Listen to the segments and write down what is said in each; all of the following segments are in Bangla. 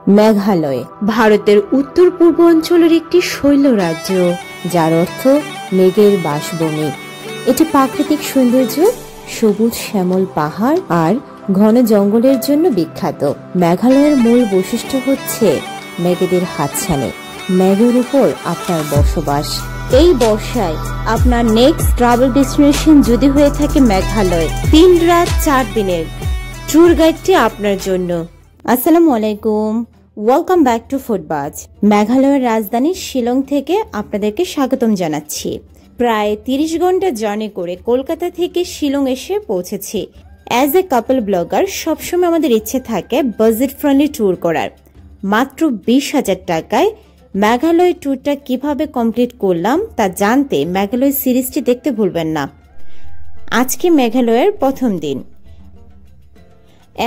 মেঘালয় ভারতের উত্তর পূর্ব অঞ্চলের একটি শৈল রাজ্য, যার অর্থ মেঘের বাসভূমি। এটি প্রাকৃতিক সৌন্দর্য, সবুজ শ্যামল পাহাড় আর ঘন জঙ্গলের জন্য বিখ্যাত। মেঘালয়ের মূল বৈশিষ্ট্য হচ্ছে মেঘেদের হাতছানি, মেঘের উপর আপনার বসবাস। এই বর্ষায় আপনার নেক্সট ট্রাভেল ডেস্টিনেশন যদি হয়ে থাকে মেঘালয়, 3 রাত 4 দিনের ট্যুর গাইডটি আপনার জন্য। আসসালামু আলাইকুম, ওয়েলকাম ব্যাক টু ফুডবাজ। মেঘালয়ের রাজধানী শিলং থেকে আপনাদেরকে স্বাগতম জানাচ্ছি। প্রায় 30 ঘন্টা জার্নি করে কলকাতা থেকে শিলং এসে পৌঁছেছি। অ্যাজ এ কাপল ব্লগার সবসময় আমাদের ইচ্ছে থাকে বাজেট ফ্রেন্ডলি ট্যুর করার। মাত্র 20,000 টাকায় মেঘালয় ট্যুরটা কিভাবে কমপ্লিট করলাম তা জানতে মেঘালয় সিরিজটি দেখতে ভুলবেন না। আজকে মেঘালয়ের প্রথম দিন।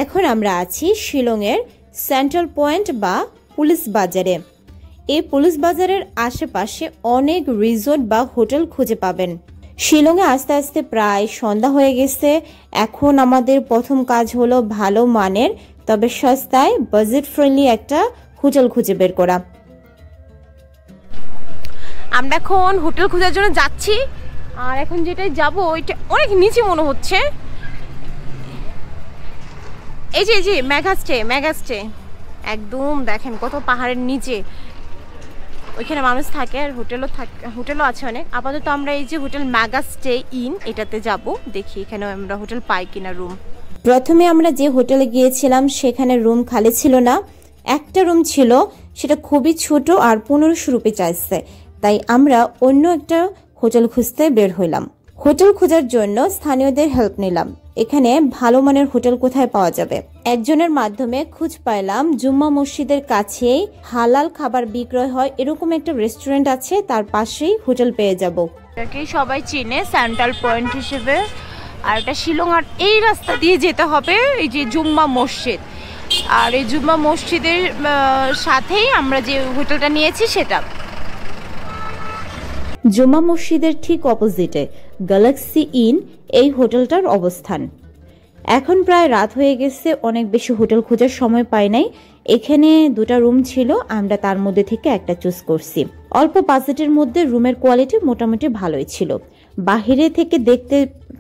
এখন আমরা আছি শিলংয়ের সেন্ট্রাল পয়েন্ট বা পুলিশ বাজারে। এই পুলিশ বাজারের আশেপাশে অনেক রিসোর্ট বা হোটেল খুঁজে পাবেন। শিলংয়ে আস্তে আস্তে প্রায় সন্ধ্যা হয়ে গেছে। এখন আমাদের প্রথম কাজ হলো ভালো মানের তবে সস্তায় বাজেট ফ্রেন্ডলি একটা হোটেল খুঁজে বের করা। আমরা এখন হোটেল খোঁজার জন্য যাচ্ছি, আর এখন যেটাই যাব ওইটা অনেক নিচে মনে হচ্ছে। এই যে মেঘাস্টে একদম দেখেন কত পাহাড়ের নিচে, ওইখানে মানুষ থাকে আর হোটেলও আছে অনেক। আপাতত আমরা এই যে হোটেল মেঘাস্টে ইন এটাতে যাব, দেখি এখানে আমরা হোটেল পাই কিনা রুম। প্রথমে আমরা যে হোটেলে গিয়েছিলাম সেখানে রুম খালি ছিল না, একটা রুম ছিল, সেটা খুবই ছোট আর 1500 রুপি চাইছে। তাই আমরা অন্য একটা হোটেল খুঁজতে বের হইলাম। হোটেল খোঁজার জন্য স্থানীয়দের হেল্প নিলাম। এখানে ভালো মানের হোটেল কোথায় পাওয়া যাবে, একজনের মাধ্যমে খুঁজ পাইলাম জুম্মা মসজিদের কাছেই হালাল খাবার বিক্রয় হয় এরকম একটা রেস্টুরেন্ট আছে, তার পাশেই হোটেল পেয়ে যাব। এটাকে সবাই চিনে সেন্ট্রাল পয়েন্ট হিসেবে। আর এটা শিলং, আর এই রাস্তা দিয়ে যেতে হবে এই যে জুম্মা মসজিদ। আর এই জুম্মা মসজিদের সাথেই আমরা যে হোটেলটা নিয়েছি সেটা। জুম্মা মসজিদের ঠিক অপোজিটে গ্যালাক্সি ইন এই হোটেলটার অবস্থান। এখন প্রায় রাত হয়ে গেছে, অনেক বেশি হোটেল খোঁজার সময় পাই নাই। এখানে 2টা রুম ছিল, আমরা তার মধ্যে থেকে একটা চুজ করছি। অল্প বাজেটের মধ্যে রুমের কোয়ালিটি মোটামুটি ভালোই ছিল। বাহিরে থেকে দেখতে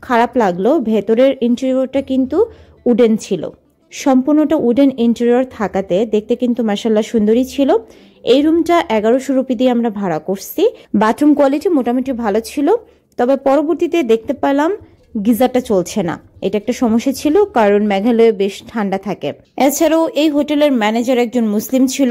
খারাপ লাগলো, ভেতরের ইন্টেরিয়রটা কিন্তু উডেন ছিল। সম্পূর্ণটা উডেন ইন্টেরিয়র থাকাতে দেখতে কিন্তু মাশাআল্লাহ সুন্দরই ছিল। এই রুমটা 1100 রুপি দিয়ে আমরা ভাড়া করছি। বাথরুম কোয়ালিটি মোটামুটি ভালো ছিল, তবে পরবর্তীতে দেখতে পেলাম গিজারটা চলছে না। এটা একটা সমস্যা ছিল, কারণ মেঘালয়ে বেশ ঠান্ডা থাকে। এছাড়াও এই হোটেলের ম্যানেজার একজন মুসলিম ছিল।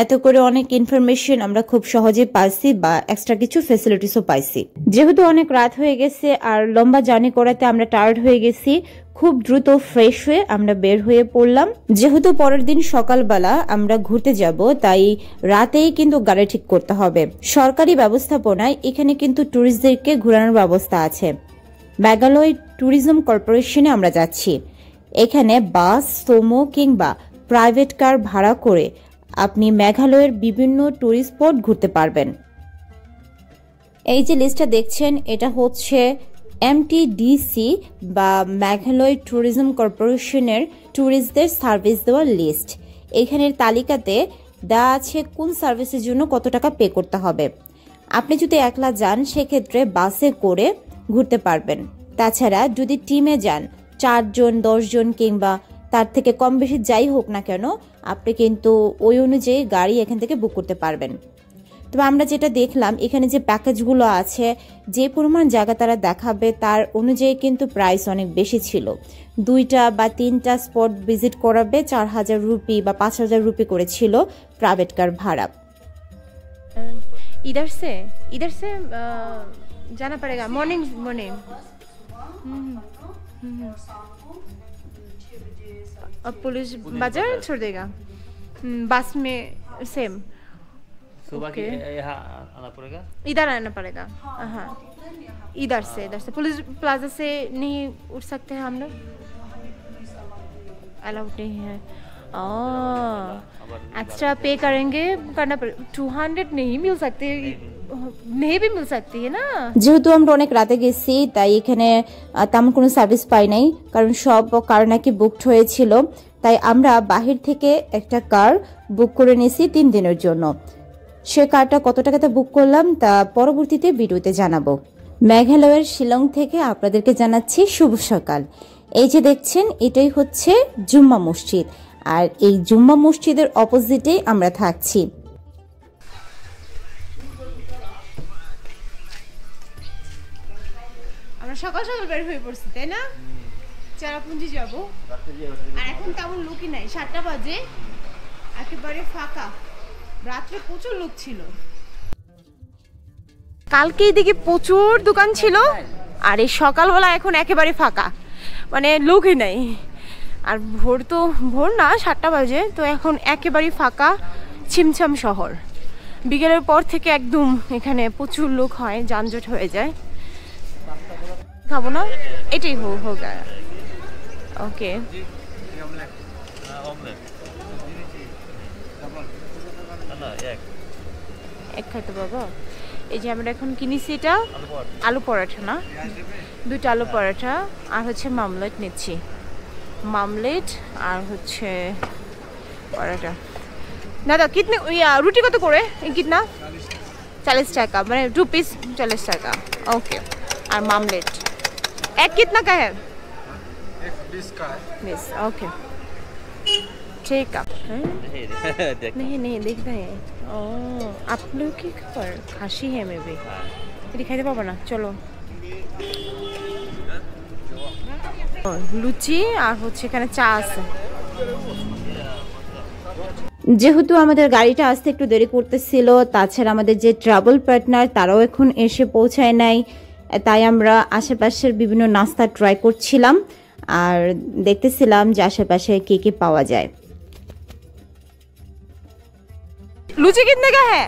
এত করে অনেক ইনফরমেশন আমরা খুব সহজে পাইছি বা এক্সট্রা কিছু ফেসিলিটিসও পাইছি। যেহেতু অনেক রাত হয়ে গেছে আর লম্বা জার্নি করাতে আমরা টায়ার্ড হয়ে গেছি, খুব দ্রুত ফ্রেশ হয়ে আমরা বের হয়ে পড়লাম। যেহেতু পরের দিন সকালবেলা আমরা ঘুরতে যাব, তাই রাতেই কিন্তু গাড়ি ঠিক করতে হবে। সরকারি ব্যবস্থাপনায় এখানে কিন্তু ট্যুরিস্টদেরকে ঘোরানোর ব্যবস্থা আছে। মেঘালয় ট্যুরিজম কর্পোরেশনে আমরা যাচ্ছি। এখানে বাস, সোমো কিংবা প্রাইভেট কার ভাড়া করে আপনি মেঘালয়ের বিভিন্ন ট্যুরিস্ট স্পট ঘুরতে পারবেন। এই যে লিস্টটা দেখছেন, এটা হচ্ছে MTDC বা মেঘালয় ট্যুরিজম কর্পোরেশনের ট্যুরিস্টদের সার্ভিস দেওয়ার লিস্ট। এখানের তালিকাতে দেওয়া আছে কোন সার্ভিসের জন্য কত টাকা পে করতে হবে। আপনি যদি একলা যান সেক্ষেত্রে বাসে করে ঘুরতে পারবেন। তাছাড়া যদি টিমে যান, 4 জন 10 জন কিংবা তার থেকে কম বেশি যাই হোক না কেন, আপনি কিন্তু ওই অনুযায়ী গাড়ি এখান থেকে বুক করতে পারবেন। তবে আমরা যেটা দেখলাম, এখানে যে প্যাকেজগুলো আছে, যে পরিমাণ জায়গা তারা দেখাবে তার অনুযায়ী কিন্তু প্রাইস অনেক বেশি ছিল। 2টা বা 3টা স্পট ভিজিট করাবে 4000 রুপি বা 5000 রুপি করেছিল প্রাইভেট কার ভাড়া। इधर से जाना पड़ेगा मॉर्निंग। अब पुलिस बाजार छोड़ देगा, बस में सेम सुबह के यहाँ आना पड़ेगा, इधर आना पड़ेगा। हाँ, इधर से पुलिस प्लाजा से नहीं उठ सकते हैं हम लोग, अलाउड नहीं है। एक्स्ट्रा पे करना पड़ेगा। 200 नहीं मिल सकते, नहीं भी मिल सकती है ना। যেহেতু আমরা অনেক রাতে গেছি তাই এখানে তেমন কোনো সার্ভিস পাই নাই, কারণ সব কার নাকি বুকড হয়েছিল। তাই আমরা বাহির থেকে একটা কার বুক করে নিয়েছি 3 দিনের জন্য। সে কারটা কত টাকাতে বুক করলাম তা পরবর্তীতে ভিডিওতে জানাবো। মেঘালয়ের শিলং থেকে আপনাদেরকে জানাচ্ছি শুভ সকাল। এই যে দেখছেন এটাই হচ্ছে জুম্মা মসজিদ, আর এই জুম্মা মসজিদের অপোজিটেই আমরা থাকছি। আমরা সকাল সকাল বের হয়ে পড়ছি তাই না, চেরাপুঞ্জি যাব। আর এখন তেমন লোকই নাই, 7টা বাজে, একেবারে ফাঁকা। রাত্রে প্রচুর লোক ছিল, কালকে এদিকে প্রচুর দোকান ছিল, আর এই সকালবেলা এখন একেবারে ফাঁকা, মানে লোকই নাই। আর ভোর না 7টা বাজে, তো এখন একেবারে ফাঁকা, ছিমছাম শহর। বিকেলের পর থেকে একদম এখানে প্রচুর লোক হয়, যানজট হয়ে যায়। খাবো না, এটাই হোক ওকে। এক খাইতে বাবা। এই যে আমরা এখন কিনেছি এটা আলু পরাঠা, না 2টা আলু পরাঠা, আর হচ্ছে মামলেট নিচ্ছি, মামলেট আর হচ্ছে পরাঠা। দাদা কিতনে রুটি কত করে? কিতনা? 40 টাকা, মানে 2 পিস 40 টাকা। ओके। और मामलेट एक कितना का है? 20 का है। 20, ओके ठीक है। नहीं देख रहे हैं। ओह, आप लोग की खबर खासी है में भी दिखाई दे पाबा ना। चलो লুচি আর হচ্ছে এখানে চা আছে। যেহেতু আমাদের গাড়িটা আসতে একটু দেরি করতেছিল, তাছাড়া আমাদের যে ট্রাভেল পার্টনার তারাও এখন এসে পৌঁছায় নাই, তাই আমরা আশেপাশের বিভিন্ন নাস্তা ট্রাই করছিলাম আর দেখতেছিলাম যে আশেপাশে কি কি পাওয়া যায়। लूची कितने का है?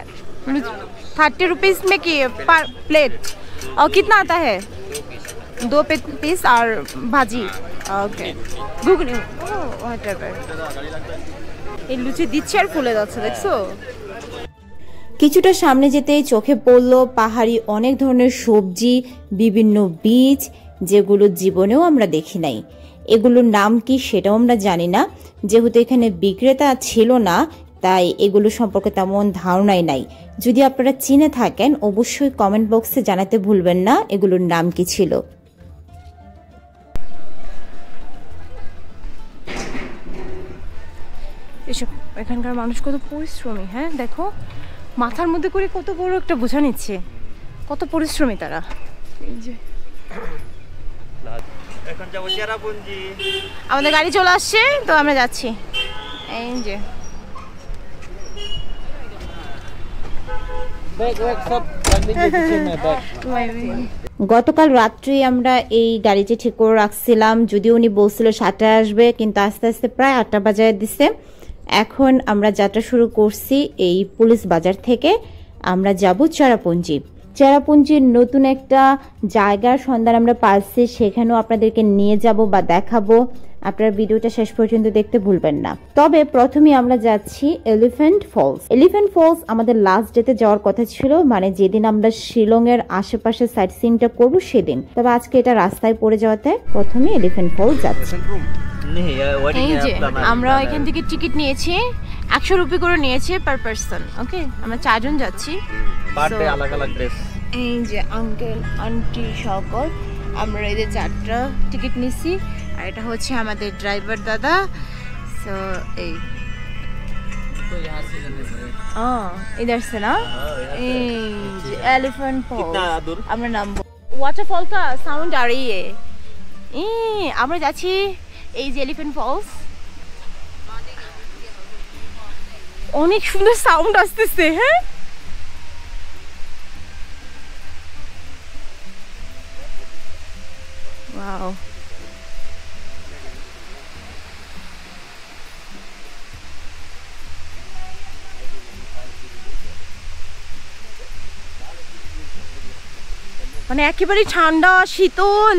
30 रुपीस में की पर प्लेट। और कितना आता है? 2 पीस और भाजी। Okay ghugni whatever. এই লুচি দিচ্ছে আর ফুলে যাচ্ছে, দেখছো? কিছুটা সামনে যেতেই চোখে পড়লো পাহাড়ি অনেক ধরনের সবজি, বিভিন্ন বীজ, যেগুলো জীবনেও আমরা দেখি নাই। এগুলোর নাম কি সেটাও আমরা জানি না, যেহেতু এখানে বিক্রেতা ছিল না তাই এগুলো সম্পর্কে তেমন ধারণাই নাই। যদি আপনারা চিনে থাকেন অবশ্যই কমেন্ট বক্সে জানাতে ভুলবেন না এগুলোর নাম কি ছিল। এসব এখানকার মানুষ কত পরিশ্রমী, হ্যাঁ দেখো মাথার মধ্যে করে কত বড় একটা বোঝা নিচ্ছে, কত পরিশ্রমী তারা। এই যে এখন যাবো চেরাপুঞ্জি, আমাদের গাড়ি চলে আসছে, তো আমরা যাচ্ছি। এই যে গতকাল রাত্রি আমরা এই গাড়িটি ঠিক করে রাখছিলাম, যদিও উনি বলছিল 7টায় আসবে, কিন্তু আস্তে আস্তে প্রায় 8টা বাজায় দিছে। এখন আমরা যাত্রা শুরু করছি এই পুলিশ বাজার থেকে। আমরা যাব চেরাপুঞ্জি। চেরাপুঞ্জির নতুন একটা জায়গার সন্ধান আমরা পাচ্ছি, সেখানেও আপনাদেরকে নিয়ে যাব বা দেখাবো। আপনারা ভিডিওটা শেষ পর্যন্ত দেখতে ভুলবেন না। তবে প্রথমে আমরা যাচ্ছি এলিফ্যান্ট ফলস। এলিফ্যান্ট ফলস আমাদের লাস্ট ডেতে যাওয়ার কথা ছিল, মানে যেদিন আমরা শিলং এর আশেপাশে সাইট সিনটা করবো সেদিন। তবে আজকে এটা রাস্তায় পড়ে যাওয়াতে প্রথমে এলিফ্যান্ট ফলস যাচ্ছি। এই যে আমরা এখান থেকে টিকিট নিয়েছি 100 রুপি করে নিয়েছে পার পারসন। ওকে, আমরা 4 জন যাচ্ছি। পার ডে আলাদা আলাদা ড্রেস। এই যে আঙ্কেল আন্টি সকল আমরা এই যে 4টা টিকিট নিছি, আর এটা হচ্ছে আমাদের ড্রাইভার দাদা। সো এই তো यहाँ से इधर से ना এই যে এলিফ্যান্ট ফলস। कितना दूर? আমরা নামবো। ওয়াটারফল का साउंड आ रही है। আমরা যাচ্ছি এই যে এলিফ্যান্ট ফলস। অনেক সুন্দর সাউন্ড আসতেছে, হ্যাঁ ওয়াও। মানে একেবারে ঠান্ডা শীতল।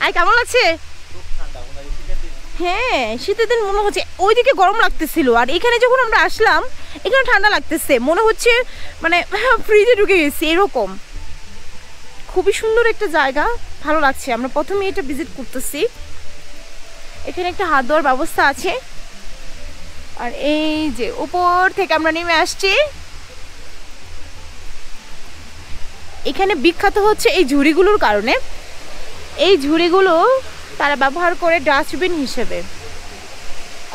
আর কেমন লাগছে? হ্যাঁ শীতের দিন মনে হচ্ছে, ওইদিকে গরম লাগতেছিল, আর এখানে যখন আমরা আসলাম এখানে ঠান্ডা লাগতেছে, মনে হচ্ছে মানে ফ্রিজে ঢুকে গেছি এরকম। খুবই সুন্দর একটা জায়গা, ভালো লাগছে। আমরা প্রথমে এটা ভিজিট করতেছি। এখানে একটা হাত ধোয়ার ব্যবস্থা আছে। আর এই যে উপর থেকে আমরা নেমে আসছি। এখানে বিখ্যাত হচ্ছে এই ঝুড়িগুলোর কারণে। এই ঝুড়িগুলো তারা ব্যবহার করে ডাস্টবিন হিসেবে।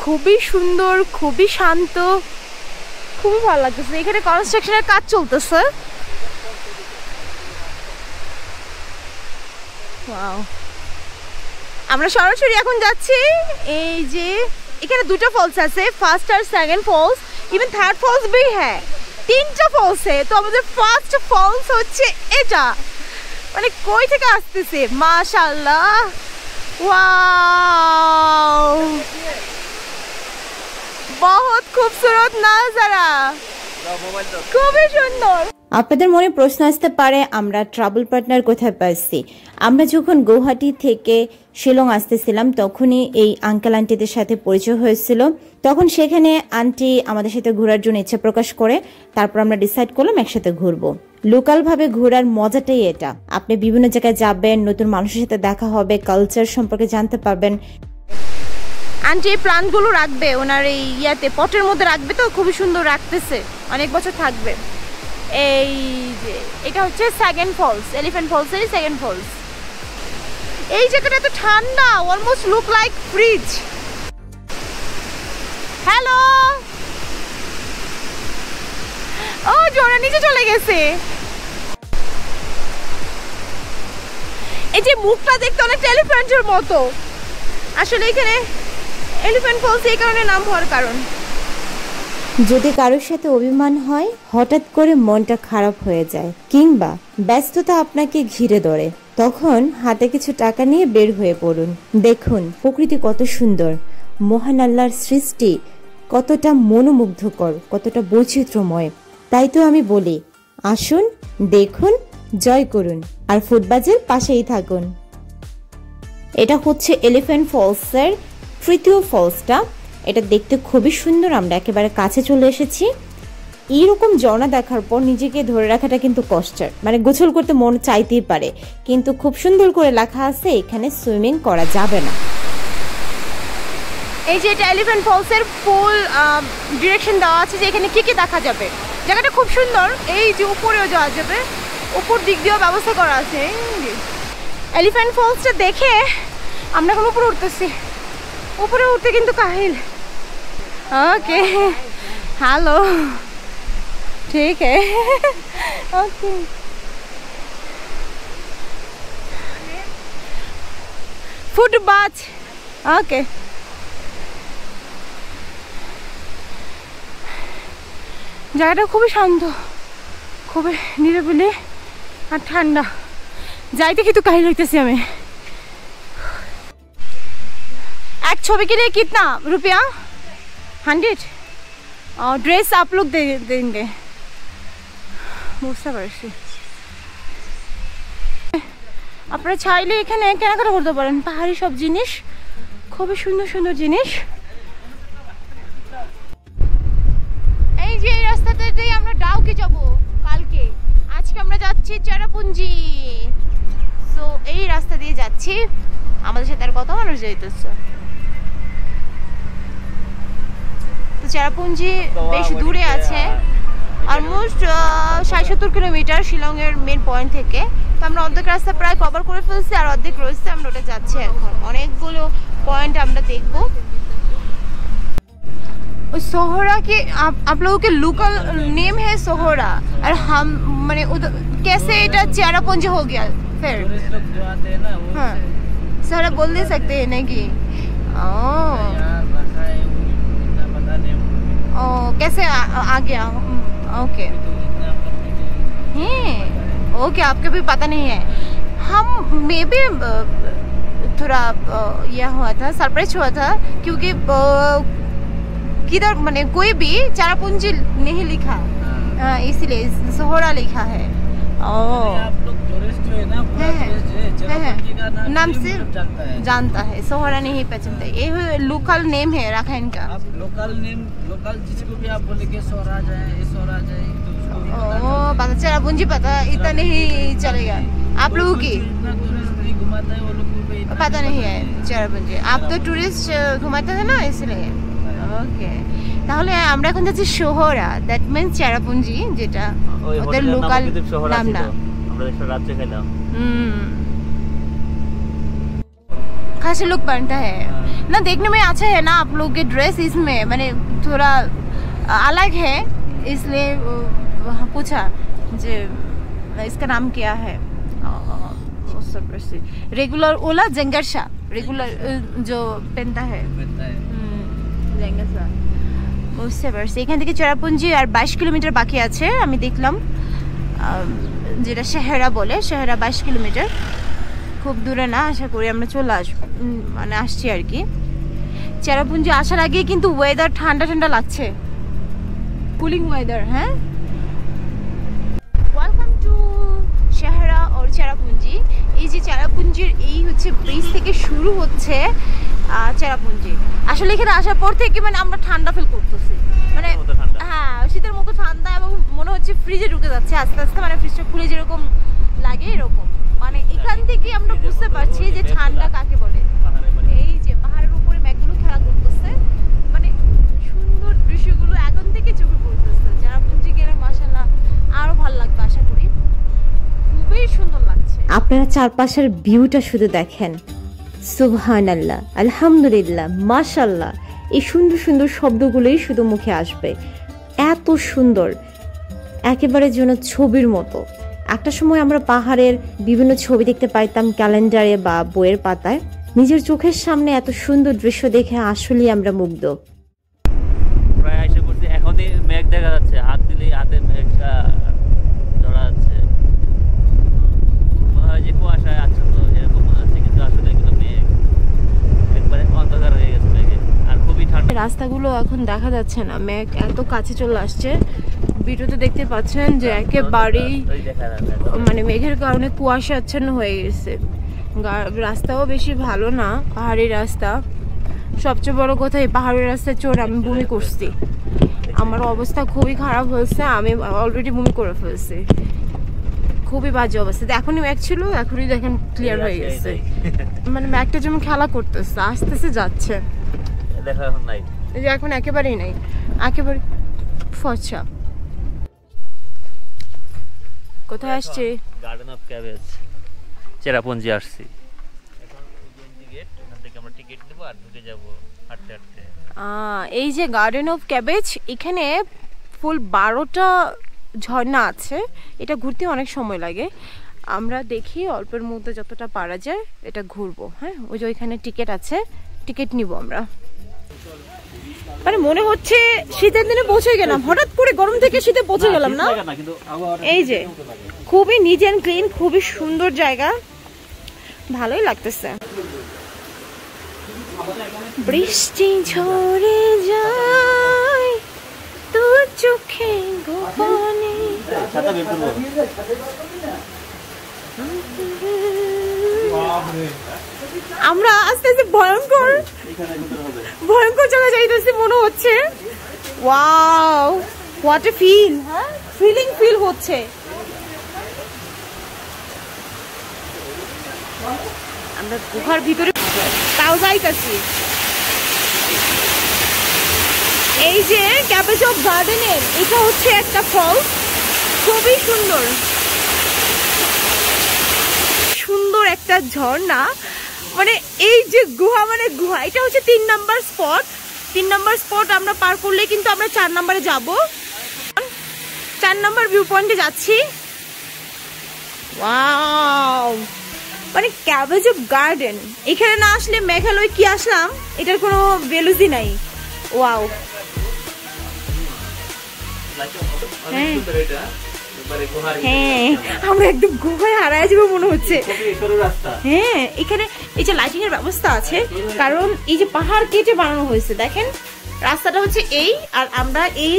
খুবই সুন্দর, খুবই শান্ত, খুবই ভালো লাগতেছে। এখানে কনস্ট্রাকশনের কাজ চলতেছে। ওয়াও, আমরা সরাসরি এখন যাচ্ছি। এই যে এখানে দুটো ফলস আছে, ফার্স্ট আর second falls, even third falls भी है, তিনটা ফলস है। তো আমাদের ফার্স্ট ফলস হচ্ছে এটা। মানে কই থেকে আসতেছে, মাশাআল্লাহ, ওয়াও, বহুত খুবসুরত নাজারা, খুবই সুন্দর। আপনাদের মনে প্রশ্ন আসতে পারে আমরা ট্রাভেল পার্টনার কোথায় পাচ্ছি। আমরা যখন গৌহাটি থেকে শিলং আসতেছিলাম তখনই এই আঙ্কেল আন্টিদের সাথে পরিচয় হয়েছিল। তখন সেখানে আন্টি আমাদের সাথে ঘোরার জন্য ইচ্ছা প্রকাশ করে। তারপর আমরা ডিসাইড করলাম একসাথে ঘুরবো। লোকাল ভাবে ঘোরার মজাটাই এটা। আপনি বিভিন্ন জায়গায় যাবেন, নতুন মানুষের সাথে দেখা হবে, কালচার সম্পর্কে জানতে পারবেন। আন্টি এই প্লান্টগুলো রাখবে ওনার এই ইয়াতে, পটের মধ্যে রাখবে, তো খুবই সুন্দর রাখতেছে, অনেক বছর থাকবে। এই যে এটা হচ্ছে সেকেন্ড ফলস, এলিফ্যান্ট ফলস এর সেকেন্ড ফলস। এই জায়গাটা এত ঠান্ডা, almost look like fridge. Hello, ও জোরে নিচে চলে গেছে। এই যে মুখটা দেখতে অনেক এলিফ্যান্টের মতো। আসলে এখানে এলিফ্যান্ট ফলস এই কারণে নাম হওয়ার কারণ। যদি কারোর সাথে অভিমান হয়, হঠাৎ করে মনটা খারাপ হয়ে যায়, কিংবা ব্যস্ততা আপনাকে ঘিরে ধরে, তখন হাতে কিছু টাকা নিয়ে বের হয়ে পড়ুন। দেখুন প্রকৃতি কত সুন্দর, মহান আল্লাহর সৃষ্টি কতটা মনোমুগ্ধকর, কতটা বৈচিত্র্যময়। তাই তো আমি বলি, আসুন, দেখুন, জয় করুন, আর ফুটবাজের পাশেই থাকুন। এটা হচ্ছে এলিফ্যান্ট ফলসের তৃতীয় ফলসটা। এটা দেখতে খুবই সুন্দর। আমরা একেবারে কাছে চলে এসেছি। এইরকম ঝর্ণা দেখার পর নিজেকে ধরে রাখাটা কিন্তু কষ্টের, মানে গোসল করতে মন চাইতেই পারে, কিন্তু খুব সুন্দর করে লেখা আছে এখানে সুইমিং করা যাবে না। এই যে এটা এলিফ্যান্ট ফলসের ফুল ডিরেকশন দেওয়া আছে যে এখানে কি কি দেখা যাবে। জায়গাটা খুব সুন্দর। এই যে উপরেও যাওয়া যাবে, উপর দিক দিয়েও ব্যবস্থা করা আছে। এলিফ্যান্ট ফলসটা দেখে আমরা এখন উপরে উঠতেছি। উপরে উঠতে কিন্তু কাহিল। ওকে, হ্যালো, ঠিক है, ओके। फुटबाथ, ओके। জায়গাটা খুবই শান্ত, খুবই নিরিবিলি আর ঠান্ডা। যাইতে কিন্তু কাহিল হইতেছি আমি। एक छवि के लिए कितना रुपया? 100। और ड्रेस आप लोग दे देंगे, বুঝতে পারছি। আপনারা চাইলে এখানে কেনাকাটা করতে পারেন, পাহাড়ি সব জিনিস, খুবই সুন্দর সুন্দর জিনিস। এই যে এই রাস্তাতে দিয়ে আমরা ডাউকি যাব কালকে। আজকে আমরা যাচ্ছি চেরাপুঞ্জি। সো এই রাস্তা দিয়ে যাচ্ছি। আমাদের সাথে আর কত মানুষ যাইতেছে। তো চেরাপুঞ্জি বেশ দূরে আছে, অলমোস্ট ৬৭ কিলোমিটার শিলংয়ের মেন পয়েন্ট থেকে। তো আমরা অর্ধেক রাস্তা প্রায় কভার করে ফেলছি, আর অর্ধেক রয়েছে, আমরা ওটা যাচ্ছি এখন। অনেকগুলো পয়েন্ট আমরা দেখব। सोहरा के आप लोगों के लोकल नेम है सोहरा, और हम माने कैसे इटा चेरापुंजी हो गया फिर? जो आते हैं ना वो हाँ, सारा बोल नहीं सकते हैं ना कि ओ कैसे आ गया? ओके, ओके, आपको भी पता नहीं है। हम मे भी थोड़ा यह हुआ था, सरप्राइज हुआ था, क्योंकि किधर माने कोई भी चेरापुंजी नहीं लिखा, इसलिए सोहरा लिखा है। आप लोग टूरिस्ट जो है ना, चेरापुंजी का नाम से जानता है, सोहरा नहीं पहचानते। ये लोकल नेम है राखाइन का। आप लोकल नेम, लोकल जिसको भी आप बोलेंगे स्वराज है, ये स्वराज है, तो उसको भी ओ पता, चेरापुंजी पता, इतना नहीं चलेगा। आप लोगों की टूरिस्ट नहीं घुमाता है, वो लोग को पता नहीं है চেরাপুঞ্জি। आप तो टूरिस्ट घुमाते हैं ना इसलिए। ওকে, তাহলে আমরা এখন যাচ্ছি সোহরা, দ্যাট মিন্স চেরাপুঞ্জি, যেটা ওদের লোকাল নাম না। আমরা একটা রাতে খেলাম। खासा लुक बनता है ना, देखने में अच्छा है ना। आप लोग के ड्रेस इसमें मैंने थोड़ा अलग है, इसलिए वहाँ पूछा जे इसका नाम क्या है। रेगुलर ओला जंगरशा, रेगुलर जो पहनता है জেঙ্গাসা। বুঝতে পারছি। এখান থেকে চেরাপুঞ্জি আর 22 কিলোমিটার বাকি আছে, আমি দেখলাম, যেটা শেহরা বলে। শেহরা 22 কিলোমিটার, খুব দূরে না। আশা করি আমরা চলে আসবো, মানে আসছি আর কি। চেরাপুঞ্জি আসার আগে কিন্তু ওয়েদার ঠান্ডা ঠান্ডা লাগছে, কুলিং ওয়েদার। হ্যাঁ, ওয়েলকাম টু শেহরা और চেরাপুঞ্জি। এই যে চেরাপুঞ্জির এই হচ্ছে ব্রিজ থেকে শুরু হচ্ছে চেরাপুঞ্জি। আসলে এখানে আসার পর থেকে মানে আমরা ঠান্ডা ফিল করতেছি, মানে হ্যাঁ শীতের মতো ঠান্ডা, এবং মনে হচ্ছে ফ্রিজে ঢুকে যাচ্ছে আস্তে আস্তে, মানে ফ্রিজটা খুলে যেরকম লাগে এরকম। মানে এখান থেকে আমরা বুঝতে পারছি যে ঠান্ডা কাকে বলে। এই যে পাহাড়ের উপরে মেঘগুলো খেলা করতেছে, মানে সুন্দর দৃশ্যগুলো এখন থেকে চোখে পড়তেছে। চেরাপুঞ্জি গেলে মাশাআল্লাহ আরো ভালো লাগবে আশা করি, খুবই সুন্দর লাগছে। আপনারা চারপাশের ভিউটা শুধু দেখেন, সুবহানাল্লাহ, আলহামদুলিল্লাহ, মাশাআল্লাহ, এই সুন্দর সুন্দর শব্দগুলোই শুধু মুখে আসবে। এত সুন্দর, একেবারে যেন ছবির মতো। একটা সময় আমরা পাহাড়ের বিভিন্ন ছবি দেখতে পাইতাম ক্যালেন্ডারে বা বইয়ের পাতায়, নিজের চোখের সামনে এত সুন্দর দৃশ্য দেখে আসলেই আমরা মুগ্ধ। প্রায় এসে পড়ছি, এখনই মেঘ দেখা যাচ্ছে, হাত দিলেই হাতে মেঘটা ধরা যাচ্ছে, মনে হয় যে কুয়াশায় আচ্ছন্ন এরকম মনে হচ্ছে, কিন্তু আসলে এগুলো মেঘ, একবারে অন্ধকার হয়ে গেছে মেঘে, আর খুবই ঠান্ডা। রাস্তাগুলো এখন দেখা যাচ্ছে না, মেঘ এত কাছে চলে আসছে। ভিডিওতে দেখতে পাচ্ছেন যে একেবারেই মানে মেঘের কারণে কুয়াশা আচ্ছন্ন হয়ে গেছে। রাস্তাও বেশি ভালো না, পাহাড়ি রাস্তা। সবচেয়ে বড় কথা, এই পাহাড়ি রাস্তায় চড়ে আমি বমি করছি, আমার অবস্থা খুবই খারাপ হয়েছে, আমি অলরেডি বমি করে ফেলছি, খুবই বাজে অবস্থা। এখনই মেঘ ছিল, এখনই দেখেন ক্লিয়ার হয়ে গেছে, মানে মেঘটা যেমন খেলা করতেছে, আস্তে আস্তে যাচ্ছে, দেখা এখন নাই, এই যে এখন একেবারেই নাই, একেবারে ফর্সা। কোথায় আসছে? গার্ডেন অফ ক্যাবেজ, চেরাপুঞ্জি আসছি। এখন গেট, এখান থেকে আমরা টিকিট নেব আর ঢুকে যাব হাঁটতে হাঁটতে। এই যে গার্ডেন অফ ক্যাবেজ, এখানে ফুল 12টা ঝর্ণা আছে। এটা ঘুরতে অনেক সময় লাগে, আমরা দেখি অল্পের মধ্যে যতটা পারা যায় এটা ঘুরবো। হ্যাঁ, ওই যে ওইখানে টিকিট আছে, টিকিট নিব আমরা। মানে মনে হচ্ছে শীতের দিনে পৌঁছে গেলাম, হঠাৎ করে গরম থেকে শীতে পৌঁছে গেলাম না। এই যে খুবই নিট অ্যান্ড ক্লিন, খুবই সুন্দর জায়গা, ভালোই লাগতেছে। বৃষ্টি ঝরে যায় তো চোখে গোপনে, আমরা আস্তে আস্তে ভয়ঙ্কর ভয়ঙ্কর জায়গায় যাইতেছি মনে হচ্ছে। ওয়াও, হোয়াট এ ফিল, হ্যাঁ ফিল হচ্ছে। আমরা গুহার ভিতরে তাও যাইতেছি। এই যে ক্যাবেজ অফ গার্ডেনের, এটা হচ্ছে একটা ফল, খুবই সুন্দর সুন্দর একটা ঝর্ণা। মানে এই যে গুহা, মানে গুহা, এটা হচ্ছে 3 নাম্বার স্পট। 3 নাম্বার স্পট আমরা পার করলে কিন্তু আমরা 4 নাম্বারে যাব। 4 নাম্বার ভিউ পয়েন্টে যাচ্ছি। ওয়াও, মানে ক্যাবেজ অফ গার্ডেন, এখানে না আসলে মেঘালয় কি আসলাম এটার কোনো ভ্যালুই নাই। ওয়াও, হ্যাঁ হ্যাঁ, আমরা একদম গুহায় হারায় যাবো মনে হচ্ছে। হ্যাঁ, এখানে এই যে লাইটিং এর ব্যবস্থা আছে, কারণ এই যে পাহাড় কেটে বানানো হয়েছে। দেখেন রাস্তাটা হচ্ছে এই, আর আমরা এই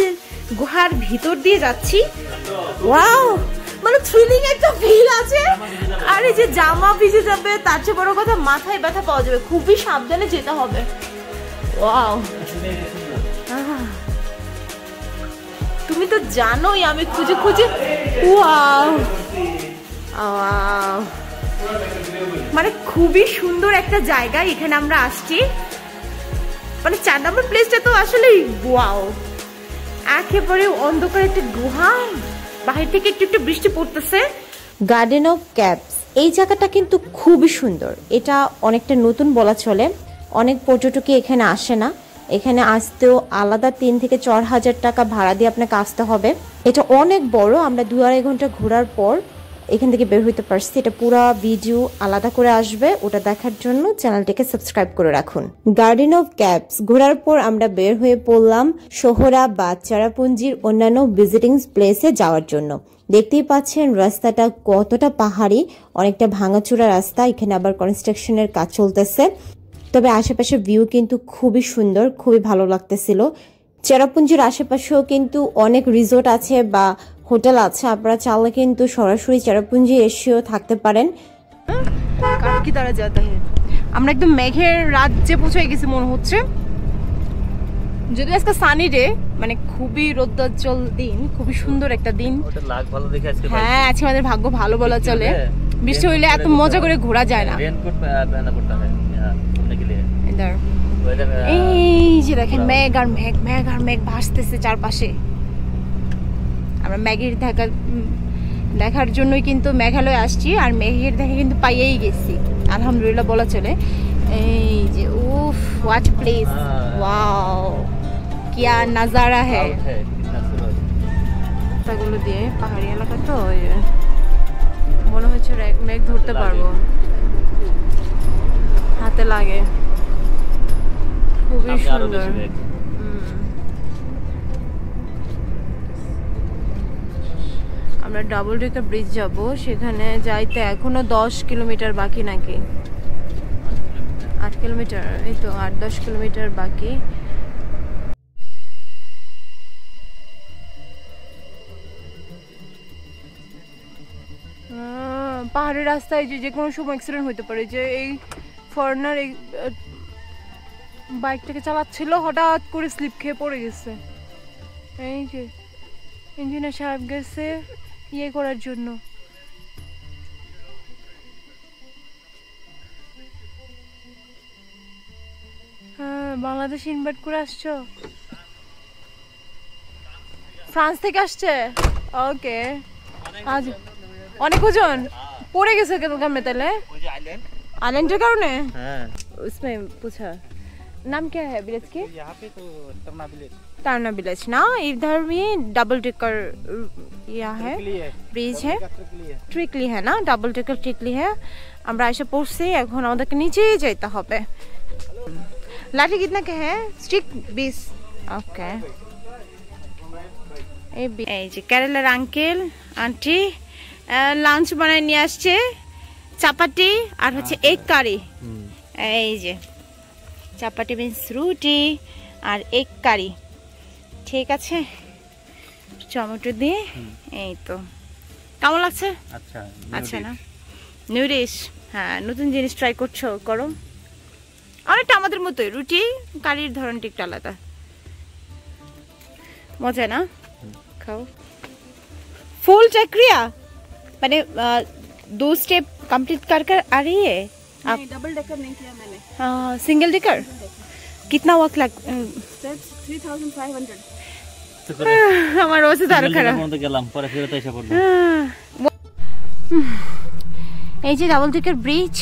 গুহার ভিতর দিয়ে যাচ্ছি। ওয়াও, মানে থ্রিলিং একটা ফিল আছে। আর এই যে জামা ভিজে যাবে, তার চেয়ে বড় কথা মাথায় ব্যথা পাওয়া যাবে, খুবই সাবধানে যেতে হবে। ওয়াও, তুমি তো জানোই আমি খুঁজে খুঁজে। ওয়াও, ওয়াও, মানে খুবই সুন্দর একটা জায়গা, এখানে আমরা আসছি। মানে 4 নম্বর প্লেসটা তো আসলে ওয়াও, একেবারে অন্ধকার একটা গুহা, বাহির থেকে একটু একটু বৃষ্টি পড়তেছে। গার্ডেন অফ ক্যাপস এই জায়গাটা কিন্তু খুবই সুন্দর, এটা অনেকটা নতুন বলা চলে, অনেক পর্যটকই এখানে আসে না। এখানে আসতেও আলাদা 3 থেকে 4,000 টাকা ভাড়া দিয়ে আপনাকে আসতে হবে। এটা অনেক বড়, আমরা 2-2.5 ঘন্টা ঘোরার পর এখান থেকে বের হইতে পারছি। এটা পুরো ভিডিও আলাদা করে আসবে, ওটা দেখার জন্য চ্যানেলটিকে সাবস্ক্রাইব করে রাখুন। গার্ডেন অফ ক্যাপস ঘোরার পর আমরা বের হয়ে পড়লাম সোহরা বা চেরাপুঞ্জির অন্যান্য ভিজিটিং প্লেসে যাওয়ার জন্য। দেখতেই পাচ্ছেন রাস্তাটা কতটা পাহাড়ি, অনেকটা ভাঙাচোরা রাস্তা, এখানে আবার কনস্ট্রাকশনের কাজ চলতেছে। তবে আশেপাশে ভিউ কিন্তু খুবই সুন্দর, খুবই ভালো লাগতেছিল। চেরাপুঞ্জির আশেপাশেও কিন্তু অনেক রিসোর্ট আছে বা হোটেল আছে, আপনারা চাইলে কিন্তু সরাসরি চেরাপুঞ্জি এসেও থাকতে পারেন। কি তারা যাতা হে, আমরা একদম মেঘের রাজ্যে পৌঁছে গেছি মনে হচ্ছে। যদি আজকে সানি ডে, মানে খুবই রোদ্দোজ্জ্বল দিন, খুবই সুন্দর একটা দিন। ওটা লাগ ভালো দেখে আজকে হ্যাঁ, আজকে আমাদের ভাগ্য ভালো বলা চলে। বৃষ্টি হইলে এত মজা করে ঘোরা যায় না। রেনকোট पहनना पड़ता है यहाँ घूमने के लिए। इधर এই যে দেখেন মেঘ আর মেঘ, মেঘ আর মেঘ ভাসতেছে চারপাশে। আমরা মেঘের দেখার জন্যই কিন্তু মেঘালয় আসছি, আর মেঘের দেখা কিন্তু পাইয়েই গেছি আলহামদুলিল্লাহ বলা চলে। এই যে উফ, হোয়াট প্লেস, ওয়াও, কিয়া নাজারা হ্যাঁ। রাস্তাগুলো দিয়ে পাহাড়ি এলাকা তো মনে হচ্ছে মেঘ ধরতে পারবো, হাতে লাগে, খুবই সুন্দর। আমরা ডাবল ডেকার ব্রিজ যাব, সেখানে যাইতে এখনো 10 কিলোমিটার বাকি নাকি, 8 কিলোমিটার, এই তো 8-10 কিলোমিটার বাকি। পাহাড়ের রাস্তায় যে কোনো সময় অ্যাক্সিডেন্ট হতে পারে। যে এই ফরেনার এই বাইকটাকে চালাচ্ছিল, হঠাৎ করে স্লিপ খেয়ে পড়ে গেছে। এই যে ইঞ্জিনিয়ার সাহেব গেছে ইয়ে করার জন্য। হ্যাঁ, বাংলাদেশ ইনভাইট করে আসছো? ফ্রান্স থেকে আসছে? ওকে, আজ অনেক ওজন পড়ে গেছে কেন গ্রামে তাহলে? आइलैंड के कारण है उसमें पूछा नाम क्या है विलेज के? यहाँ पे तो तरना विलेज ना, इधर भी डबल टिकर यह है, ब्रिज है, ट्रिकली है ना, डबल टिकर ट्रिकली है। আমরা এসে পড়ছি, এখন আমাদেরকে নিচেই যেতে হবে। লাঠি কিতনা কে है? स्टिक 20। ओके, এই যে কেরালার আঙ্কেল আন্টি লাঞ্চ বানায় নিয়ে আসছে, চাপাটি আর হচ্ছে এগ কারি। এই যে চাপাটি মিন্স রুটি আর এগ কারি, ঠিক আছে, টমেটো দিয়ে। এই তো কেমন লাগছে? আচ্ছা আচ্ছা না, নিউ ডিশ, হ্যাঁ নতুন জিনিস ট্রাই করছো, করো। অনেকটা আমাদের মতোই, রুটি কারির ধরনটি একটু আলাদা, মজা না? খাও। फुल चक्रिया मैंने 2 स्टेप कंप्लीट कर कर आ रही है आप? नहीं, डबल डेकर नहीं किया मैंने। सिंगल डेकर कितना वक्त लग? 3500। আমার ওসে তার খারাপ মনে গেলাম, পরে ফেরত এসে পড়লাম। এই যে ডাবল ডেকার ব্রিজ,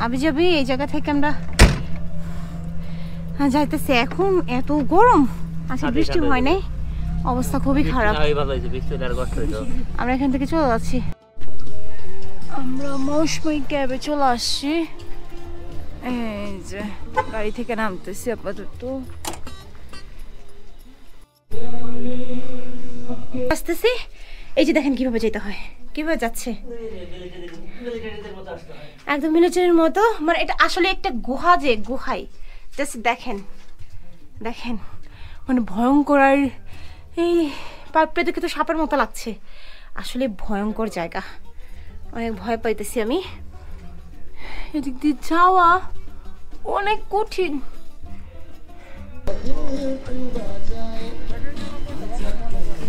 আবি যাবি এই জায়গা থেকে আমরা যাইতেছি। এখন এত গরম, আজকে বৃষ্টি হয় নাই, অবস্থা খুবই খারাপ। আমরা এখান থেকে চলে যাচ্ছি, আমরা মৌসুমী ক্যাবে চলে আসছি। এই যে গাড়ি থেকে নামতেছি আপাতত, আসতেছি। এই যে দেখেন কিভাবে যেতে হয়, কিভাবে যাচ্ছে, একদম মিলিটারির মতো। মানে এটা আসলে একটা গুহা, যে গুহায় জাস্ট দেখেন দেখেন, মানে ভয়ঙ্কর। আর এই পাইপটা দেখে তো সাপের মতো লাগছে, আসলে ভয়ঙ্কর জায়গা, অনেক ভয় পাইতেছি আমি। এদিক দিয়ে যাওয়া অনেক কঠিন।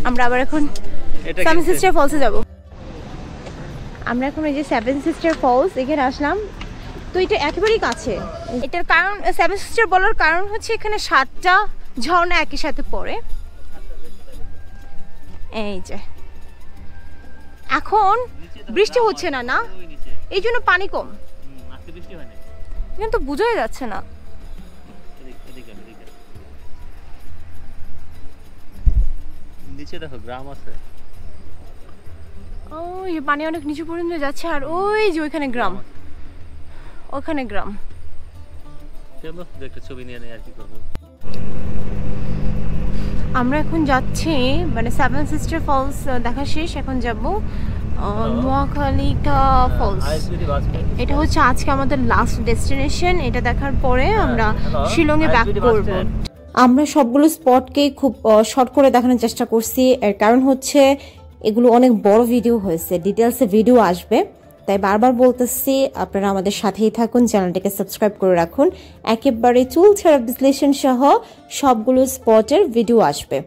আমরা আবার এখন সামি সিস্টার ফলসে যাব। আমরা এখন এই যে সেভেন সিস্টার ফলস এখানে আসলাম। তো এটা একেবারেই কাছে। এটার কারণ সেভেন সিস্টার বলার কারণ হচ্ছে এখানে 7টা ঝর্ণা একই সাথে পড়ে। এই যে এখন বৃষ্টি হচ্ছে না, না এই জন্য পানি কম, কিন্তু বোঝাই যাচ্ছে না। নিচে দেখো গ্রাম আছে, ওই পানি অনেক নিচু পর্যন্ত যাচ্ছে, আর ওই যে ওইখানে গ্রাম, ওখানে গ্রাম। চলো একটা ছবি নিয়ে নেই, আর কি করবো। আমরা এখন যাচ্ছি মানে সেভেন সিস্টার ফলস দেখা শেষ, এখন যাব নোয়াখালীকা ফলস। এটা হচ্ছে আজকে আমাদের লাস্ট ডেস্টিনেশন। এটা দেখার পরে আমরা শিলংয়ে ব্যাক করব। আমরা সবগুলো স্পটকে খুব শর্ট করে দেখানোর চেষ্টা করছি, এর কারণ হচ্ছে এগুলো অনেক বড় ভিডিও হয়েছে, ডিটেলসে ভিডিও আসবে, তাই বারবার বলতেছি আপনারা আমাদের সাথেই থাকুন, চ্যানেলটাকে সাবস্ক্রাইব করে রাখুন। একেবারে চুল ছাড়া বিশ্লেষণ সহ সবগুলো স্পটের ভিডিও আসবে।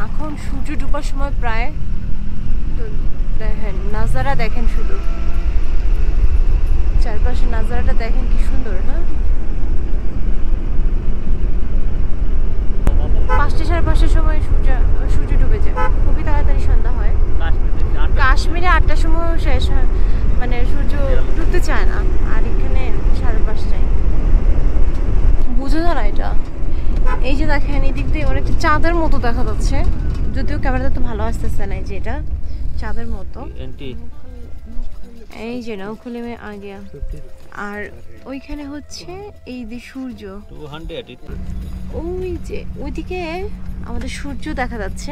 এখন সূর্য ডুবার সময় প্রায়, তো দেখেন নাজারা, দেখেন শুধু চারপাশে নাজারাটা দেখেন কি সুন্দর। হ্যাঁ 5টা 5:30টার সময় সূর্য ডুবে যায়, খুবই তাড়াতাড়ি সন্ধ্যা হয়। কাশ্মীরে 8টার সময় শেষ হয়, মানে সূর্য ডুবতে চায় না, আর এখানে 5:30টায় বুঝে যায় না এটা। এই যে দেখেন এদিক দিয়ে অনেকটা চাঁদের মতো দেখা যাচ্ছে, যদিও ক্যামেরাতে তো ভালো আসতেছে না। এই যে এটা চাঁদের মতো, এই যে নৌখালী মে আ গিয়া। আর ওইখানে হচ্ছে এই যে সূর্য, 200 ওই যে ওইদিকে আমাদের সূর্য দেখা যাচ্ছে,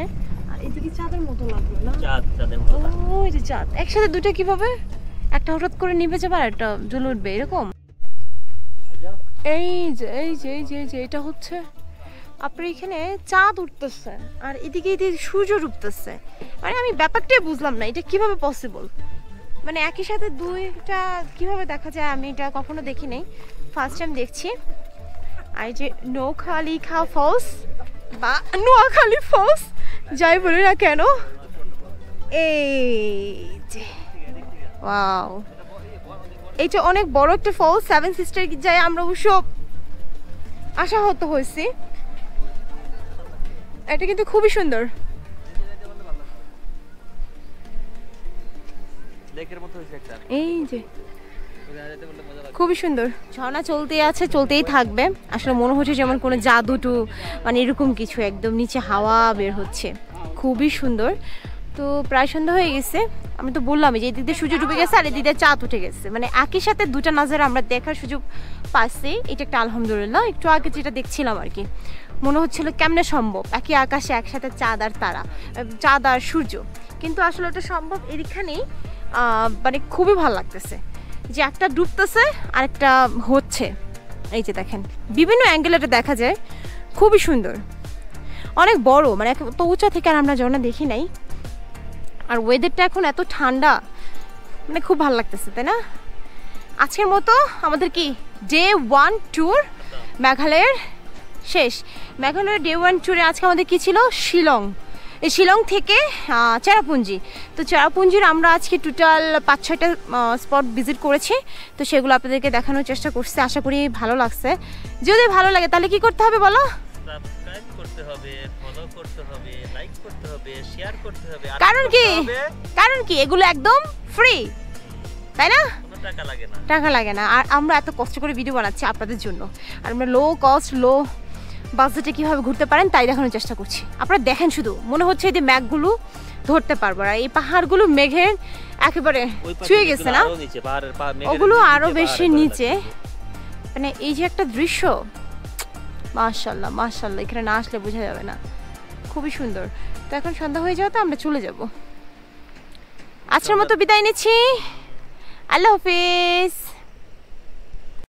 আর এদিকে চাঁদের মতো লাগলো না, চাঁদের মতো। ওই যে চাঁদ একসাথে দুটো কিভাবে, একটা হঠাৎ করে নিভে যাবে আর একটা জ্বলে উঠবে এরকম। এই যে এই যে এই যে এই যে এটা হচ্ছে আপনার এখানে চাঁদ উঠতেছে আর এদিকে এদিকে সূর্য ডুবতেছে, মানে আমি ব্যাপারটাই বুঝলাম না এটা কিভাবে পসিবল, মানে একই সাথে দুইটা কিভাবে দেখা যায় আমি এটা কখনো দেখি নাই, ফার্স্ট টাইম দেখছি। আর যে নোয়াখালীকা ফলস বা নোয়াখালী ফলস যাই বলি না কেন, এই যে ওয়াও, এইটা অনেক বড় একটা ফলস। সেভেন সিস্টার যাই আমরা অবশ্য আশাহত হয়েছি, এটা কিন্তু খুবই সুন্দর। এই যে খুবই সুন্দর ঝর্ণা চলতেই আছে, চলতেই থাকবে। আসলে মনে হচ্ছে যেমন কোনো জাদুটু, মানে এরকম কিছু, একদম নিচে হাওয়া বের হচ্ছে, খুবই সুন্দর। তো প্রায় সন্ধ্যা হয়ে গেছে, আমি তো বললাম যে এদিক দিয়ে সূর্য ডুবে গেছে আর এদিক দিয়ে চাঁদ উঠে গেছে, মানে একই সাথে দুটা নাজারা আমরা দেখার সুযোগ পাচ্ছি। এটা একটা আলহামদুলিল্লাহ। একটু আগে যেটা দেখছিলাম আর কি, মনে হচ্ছিল কেমনে সম্ভব একই আকাশে একসাথে চাঁদ আর তারা, চাঁদ আর সূর্য, কিন্তু আসলে ওটা সম্ভব এখানেই। মানে খুবই ভালো লাগতেছে যে একটা ডুবতেছে আর একটা হচ্ছে। এই যে দেখেন বিভিন্ন অ্যাঙ্গেল এটা দেখা যায়, খুবই সুন্দর, অনেক বড়, মানে তো উঁচা থেকে আর আমরা ঝর্ণা দেখি নাই। আর ওয়েদারটা এখন এত ঠান্ডা, মানে খুব ভালো লাগতেছে, তাই না? আজকের মতো আমাদের কি ডে 1 ট্যুর মেঘালয়ের শেষ। মেঘালয়ের ডে 1 ট্যুরে আজকে আমাদের কি ছিল, শিলং। এই শিলং থেকে চেরাপুঞ্জি। তো চেরাপুঞ্জির আমরা আজকে টোটাল 5-6টা স্পট ভিজিট করেছি, তো সেগুলো আপনাদেরকে দেখানোর চেষ্টা করছি। আশা করি ভালো লাগছে। যদি ভালো লাগে তাহলে কি করতে হবে বলো? সাবস্ক্রাইব করতে হবে, ফলো করতে হবে, লাইক করতে হবে, শেয়ার করতে হবে। কারণ কি এগুলো একদম ফ্রি, তাই না? কোনো টাকা লাগে না, টাকা লাগে না। আর আমরা এত কষ্ট করে ভিডিও বানাচ্ছি আপনাদের জন্য, আর আমরা লো কস্ট লো বাজেটে কীভাবে ঘুরতে পারেন তাই দেখানোর চেষ্টা করছি। আপনারা দেখেন, শুধু মনে হচ্ছে এই যে মেঘগুলো ধরতে পারবো, আর এই পাহাড়গুলো মেঘের একেবারে ছুঁয়ে গেছে না, ওগুলো আরো বেশি নিচে। মানে এই যে একটা দৃশ্য, মাশাআল্লাহ মাশাআল্লাহ, এখানে না আসলে বোঝা যাবে না, খুবই সুন্দর। তো এখন সন্ধ্যা হয়ে যাওয়াতে আমরা চলে যাব। আজকের মতো বিদায় নিচ্ছি, আল্লাহ হাফিজ।